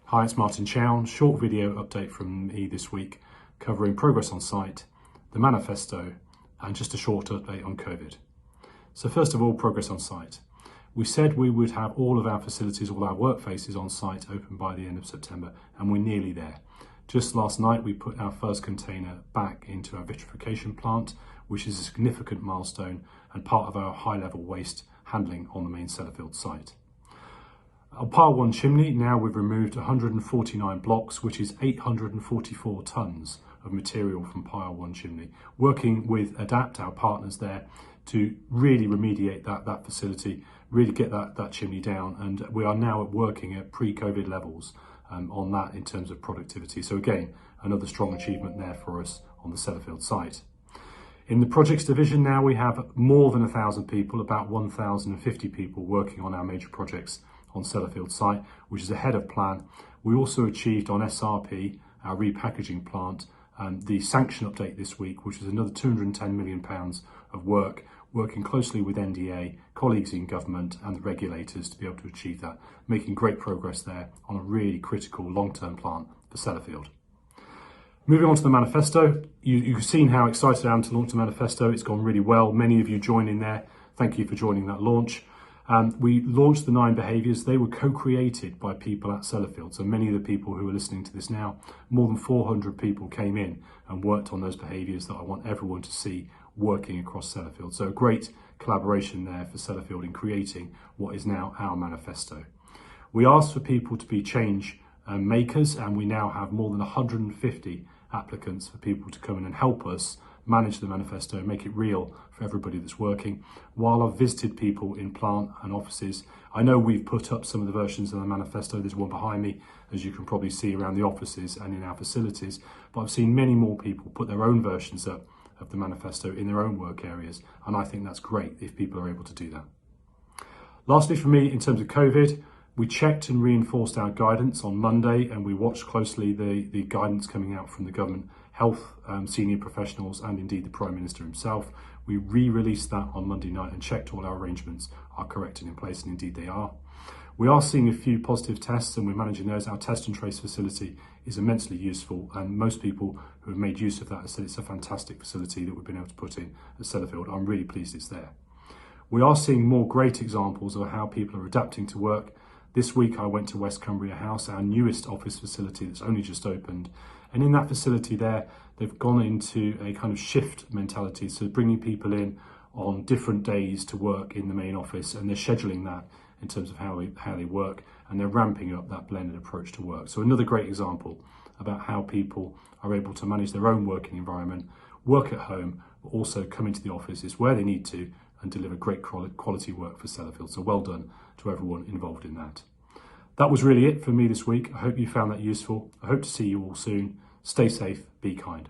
Hi, it's Martin Chown. Short video update from me this week covering progress on site, the manifesto, and just a short update on COVID. So first of all, progress on site. We said we would have all of our facilities, all our workfaces on site open by the end of September, and we're nearly there. Just last night, we put our first container back into our vitrification plant, which is a significant milestone and part of our high-level waste handling on the main Sellafield site. On Pile 1 chimney, now we've removed 149 blocks, which is 844 tonnes of material from Pile 1 chimney, working with Adapt, our partners there, to really remediate that facility, really get that chimney down, and we are now working at pre-COVID levels on that in terms of productivity. So again, another strong achievement there for us on the Sellafield site. In the projects division now, we have more than 1,000 people, about 1,050 people working on our major projects on Sellafield site, which is ahead of plan. We also achieved on SRP, our repackaging plant, the sanction update this week, which is another £210 million of work, working closely with NDA, colleagues in government and the regulators to be able to achieve that, making great progress there on a really critical long-term plan for Sellafield. Moving on to the manifesto, you've seen how excited I am to launch the manifesto. It's gone really well. Many of you joined in there. Thank you for joining that launch. We launched the 9 behaviours. They were co-created by people at Sellafield. So many of the people who are listening to this now, more than 400 people came in and worked on those behaviours that I want everyone to see working across Sellafield. So a great collaboration there for Sellafield in creating what is now our manifesto. We asked for people to be change makers, and we now have more than 150 applicants for people to come in and help us manage the manifesto, make it real for everybody that's working. While I've visited people in plant and offices, I know we've put up some of the versions of the manifesto. There's one behind me, as you can probably see around the offices and in our facilities, but I've seen many more people put their own versions up of the manifesto in their own work areas, and I think that's great if people are able to do that. Lastly for me, in terms of COVID, we checked and reinforced our guidance on Monday, and we watched closely the guidance coming out from the government health senior professionals and indeed the Prime Minister himself. We re-released that on Monday night and checked all our arrangements are correct and in place, and indeed they are. We are seeing a few positive tests and we're managing those. Our test and trace facility is immensely useful, and most people who have made use of that have said it's a fantastic facility that we've been able to put in at Sellafield. I'm really pleased it's there. We are seeing more great examples of how people are adapting to work. This week I went to West Cumbria House, our newest office facility that's only just opened. And in that facility there, they've gone into a kind of shift mentality. So bringing people in on different days to work in the main office, and they're scheduling that in terms of how they work, and they're ramping up that blended approach to work. So another great example about how people are able to manage their own working environment, work at home, but also come into the offices where they need to and deliver great quality work for Sellafield. So well done to everyone involved in that. That was really it for me this week. I hope you found that useful. I hope to see you all soon. Stay safe, be kind.